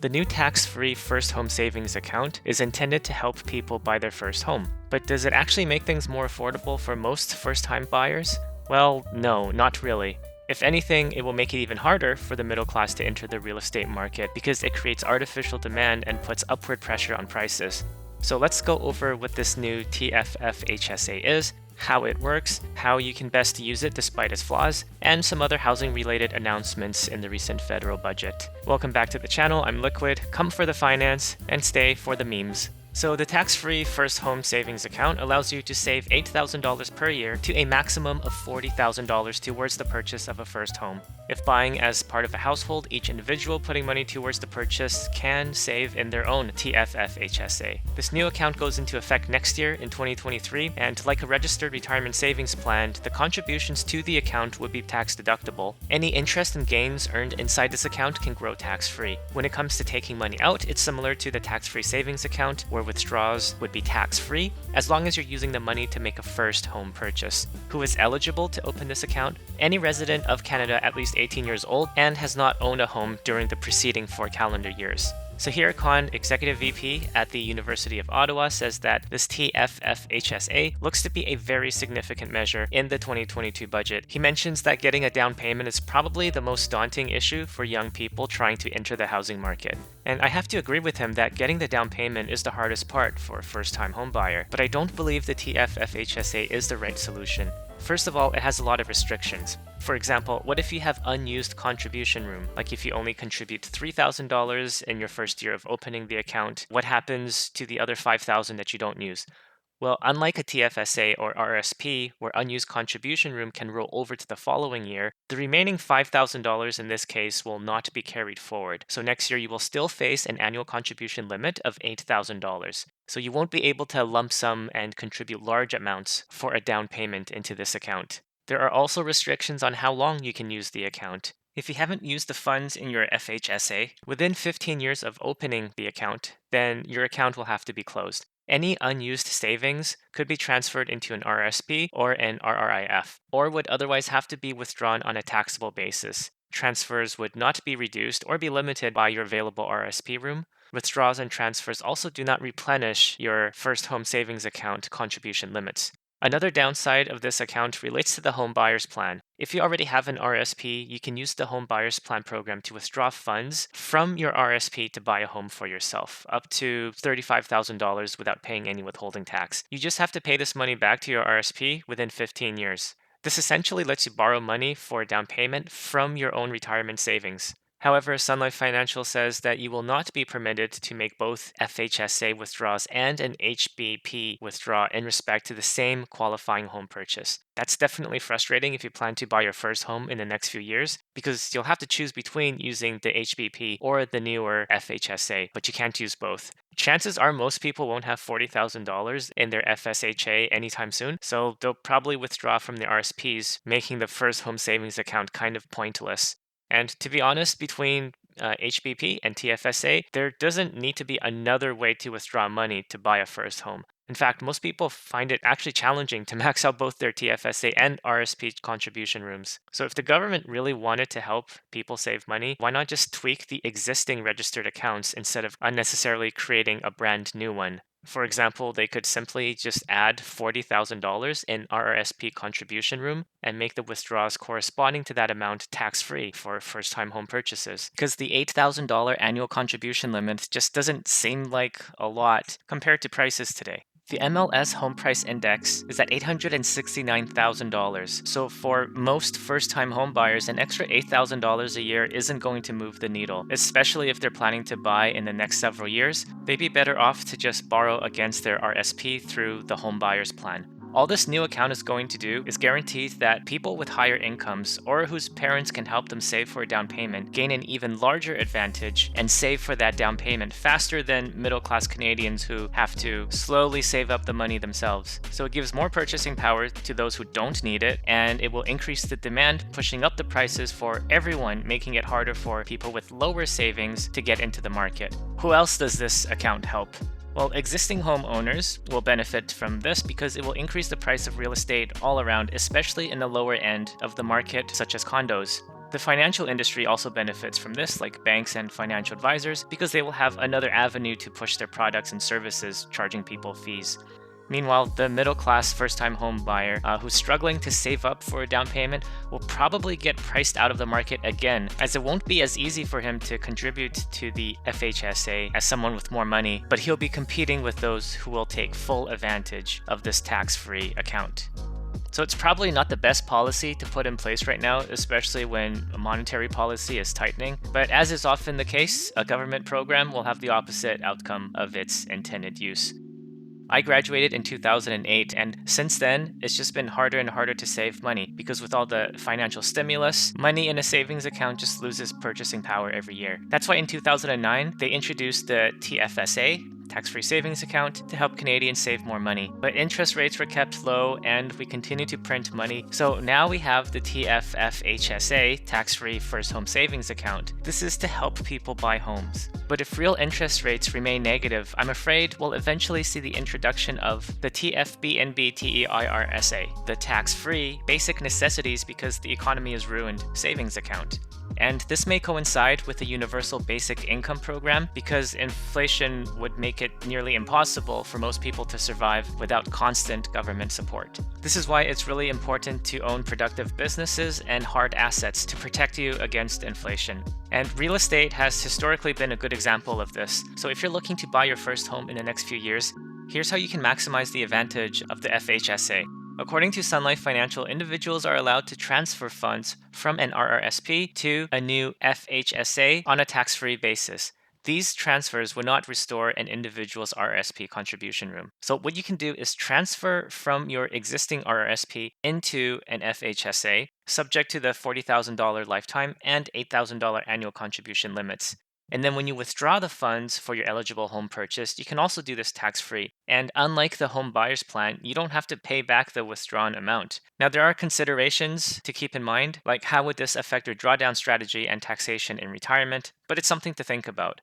The new tax-free first home savings account is intended to help people buy their first home. But does it actually make things more affordable for most first-time buyers? Well, no, not really. If anything, it will make it even harder for the middle class to enter the real estate market because it creates artificial demand and puts upward pressure on prices. So let's go over what this new TFFHSA is, how it works, how you can best use it despite its flaws, and some other housing-related announcements in the recent federal budget. Welcome back to the channel. I'm Liquid. Come for the finance and stay for the memes. So the tax-free first home savings account allows you to save $8,000 per year to a maximum of $40,000 towards the purchase of a first home. If buying as part of a household, each individual putting money towards the purchase can save in their own TFFHSA. This new account goes into effect next year in 2023, and like a registered retirement savings plan, the contributions to the account would be tax deductible. Any interest and gains earned inside this account can grow tax-free. When it comes to taking money out, it's similar to the tax-free savings account, where withdrawals would be tax-free as long as you're using the money to make a first home purchase. Who is eligible to open this account? Any resident of Canada at least 18 years old and has not owned a home during the preceding 4 calendar years. Sahir Khan, Executive VP at the University of Ottawa, says that this TFFHSA looks to be a very significant measure in the 2022 budget. He mentions that getting a down payment is probably the most daunting issue for young people trying to enter the housing market. And I have to agree with him that getting the down payment is the hardest part for a first-time homebuyer, but I don't believe the TFFHSA is the right solution. First of all, it has a lot of restrictions. For example, what if you have unused contribution room? Like if you only contribute $3,000 in your first year of opening the account, what happens to the other $5,000 that you don't use? Well, unlike a TFSA or RRSP, where unused contribution room can roll over to the following year, the remaining $5,000 in this case will not be carried forward. So next year you will still face an annual contribution limit of $8,000. So you won't be able to lump sum and contribute large amounts for a down payment into this account. There are also restrictions on how long you can use the account. If you haven't used the funds in your FHSA within 15 years of opening the account, then your account will have to be closed. Any unused savings could be transferred into an RRSP or an RRIF, or would otherwise have to be withdrawn on a taxable basis. Transfers would not be reduced or be limited by your available RRSP room. Withdrawals and transfers also do not replenish your first home savings account contribution limits. Another downside of this account relates to the home buyer's plan. If you already have an RSP, you can use the home buyer's plan program to withdraw funds from your RSP to buy a home for yourself, up to $35,000 without paying any withholding tax. You just have to pay this money back to your RSP within 15 years. This essentially lets you borrow money for a down payment from your own retirement savings. However, Sun Life Financial says that you will not be permitted to make both FHSA withdrawals and an HBP withdrawal in respect to the same qualifying home purchase. That's definitely frustrating if you plan to buy your first home in the next few years, because you'll have to choose between using the HBP or the newer FHSA, but you can't use both. Chances are most people won't have $40,000 in their FSHA anytime soon, so they'll probably withdraw from the RSPs, making the first home savings account kind of pointless. And to be honest, between HBP and TFSA, there doesn't need to be another way to withdraw money to buy a first home. In fact, most people find it actually challenging to max out both their TFSA and RSP contribution rooms. So if the government really wanted to help people save money, why not just tweak the existing registered accounts instead of unnecessarily creating a brand new one? For example, they could simply just add $40,000 in RRSP contribution room and make the withdrawals corresponding to that amount tax-free for first-time home purchases. Because the $8,000 annual contribution limit just doesn't seem like a lot compared to prices today. The MLS Home Price Index is at $869,000. So for most first-time home buyers, an extra $8,000 a year isn't going to move the needle, especially if they're planning to buy in the next several years. They'd be better off to just borrow against their RSP through the home buyer's plan. All this new account is going to do is guarantee that people with higher incomes or whose parents can help them save for a down payment gain an even larger advantage and save for that down payment faster than middle-class Canadians who have to slowly save up the money themselves. So it gives more purchasing power to those who don't need it, and it will increase the demand, pushing up the prices for everyone, making it harder for people with lower savings to get into the market. Who else does this account help? Well, existing homeowners will benefit from this because it will increase the price of real estate all around, especially in the lower end of the market, such as condos. The financial industry also benefits from this, like banks and financial advisors, because they will have another avenue to push their products and services, charging people fees. Meanwhile, the middle-class first-time home buyer who's struggling to save up for a down payment will probably get priced out of the market again, as it won't be as easy for him to contribute to the FHSA as someone with more money, but he'll be competing with those who will take full advantage of this tax-free account. So it's probably not the best policy to put in place right now, especially when monetary policy is tightening. But as is often the case, a government program will have the opposite outcome of its intended use. I graduated in 2008, and since then, it's just been harder and harder to save money because with all the financial stimulus, money in a savings account just loses purchasing power every year. That's why in 2009, they introduced the TFSA, Tax-Free Savings Account, to help Canadians save more money. But interest rates were kept low and we continue to print money. So now we have the TFFHSA, Tax-Free First Home Savings Account. This is to help people buy homes. But if real interest rates remain negative, I'm afraid we'll eventually see the introduction of the TFBNBTEIRSA, the tax-free, basic necessities because the economy is ruined savings account. And this may coincide with the Universal Basic Income Program because inflation would make it nearly impossible for most people to survive without constant government support. This is why it's really important to own productive businesses and hard assets to protect you against inflation. And real estate has historically been a good example of this. So if you're looking to buy your first home in the next few years, here's how you can maximize the advantage of the FHSA. According to Sun Life Financial, individuals are allowed to transfer funds from an RRSP to a new FHSA on a tax-free basis. These transfers will not restore an individual's RRSP contribution room. So what you can do is transfer from your existing RRSP into an FHSA, subject to the $40,000 lifetime and $8,000 annual contribution limits. And then when you withdraw the funds for your eligible home purchase, you can also do this tax-free. And unlike the home buyer's plan, you don't have to pay back the withdrawn amount. Now, there are considerations to keep in mind, like how would this affect your drawdown strategy and taxation in retirement, but it's something to think about.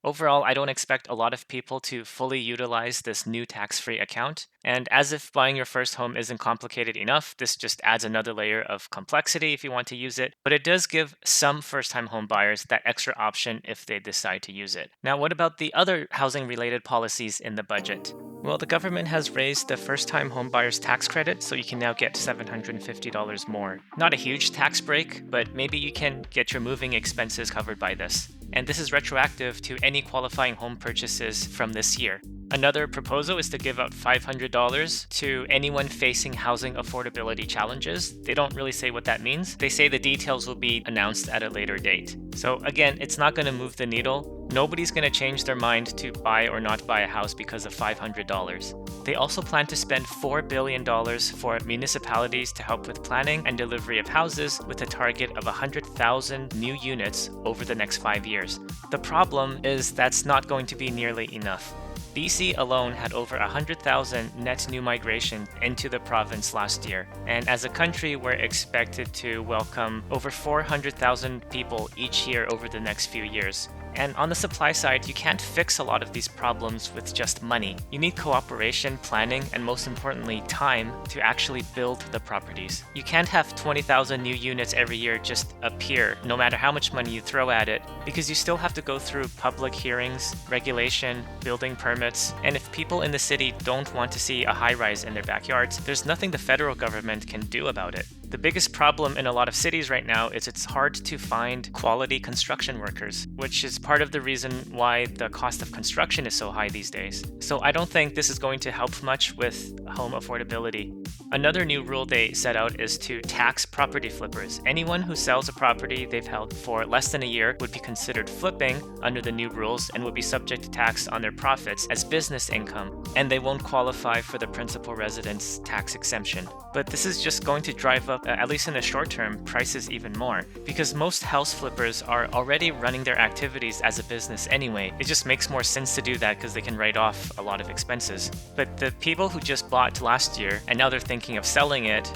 Overall, I don't expect a lot of people to fully utilize this new tax-free account. And as if buying your first home isn't complicated enough, this just adds another layer of complexity if you want to use it. But it does give some first-time home buyers that extra option if they decide to use it. Now, what about the other housing-related policies in the budget? Well, the government has raised the first-time home buyer's tax credit, so you can now get $750 more. Not a huge tax break, but maybe you can get your moving expenses covered by this. And this is retroactive to any qualifying home purchases from this year. Another proposal is to give out $500 to anyone facing housing affordability challenges. They don't really say what that means. They say the details will be announced at a later date. So again, it's not going to move the needle. Nobody's going to change their mind to buy or not buy a house because of $500. They also plan to spend $4 billion for municipalities to help with planning and delivery of houses with a target of 100,000 new units over the next 5 years. The problem is that's not going to be nearly enough. BC alone had over 100,000 net new migration into the province last year, and as a country, we're expected to welcome over 400,000 people each year over the next few years. And on the supply side, you can't fix a lot of these problems with just money. You need cooperation, planning, and most importantly, time to actually build the properties. You can't have 20,000 new units every year just appear, no matter how much money you throw at it, because you still have to go through public hearings, regulation, building permits, and if people in the city don't want to see a high-rise in their backyards, there's nothing the federal government can do about it. The biggest problem in a lot of cities right now is it's hard to find quality construction workers, which is part of the reason why the cost of construction is so high these days. So I don't think this is going to help much with home affordability. Another new rule they set out is to tax property flippers. Anyone who sells a property they've held for less than a year would be considered flipping under the new rules and would be subject to tax on their profits as business income, and they won't qualify for the principal residence tax exemption. But this is just going to drive up, at least in the short term, prices even more, because most house flippers are already running their activities as a business anyway. It just makes more sense to do that because they can write off a lot of expenses. But the people who just bought last year and now they're thinking of selling it,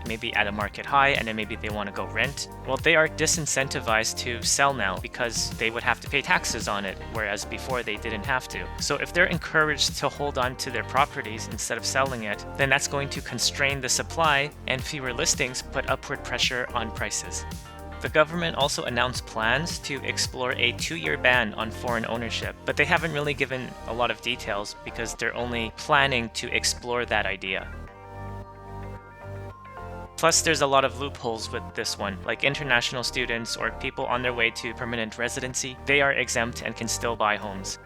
maybe at a market high, and then maybe they want to go rent, well, they are disincentivized to sell now because they would have to pay taxes on it, whereas before they didn't have to. So if they're encouraged to hold on to their properties instead of selling it, then that's going to constrain the supply, and fewer listings put upward pressure on prices. The government also announced plans to explore a 2-year ban on foreign ownership, but they haven't really given a lot of details because they're only planning to explore that idea. Plus, there's a lot of loopholes with this one, like international students or people on their way to permanent residency. They are exempt and can still buy homes.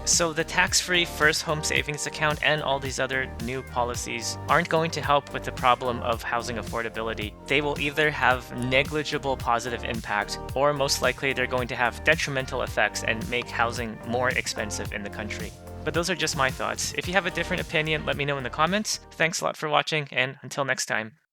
So the tax-free first home savings account and all these other new policies aren't going to help with the problem of housing affordability. They will either have negligible positive impact, or most likely they're going to have detrimental effects and make housing more expensive in the country. But those are just my thoughts. If you have a different opinion, let me know in the comments. Thanks a lot for watching, and until next time.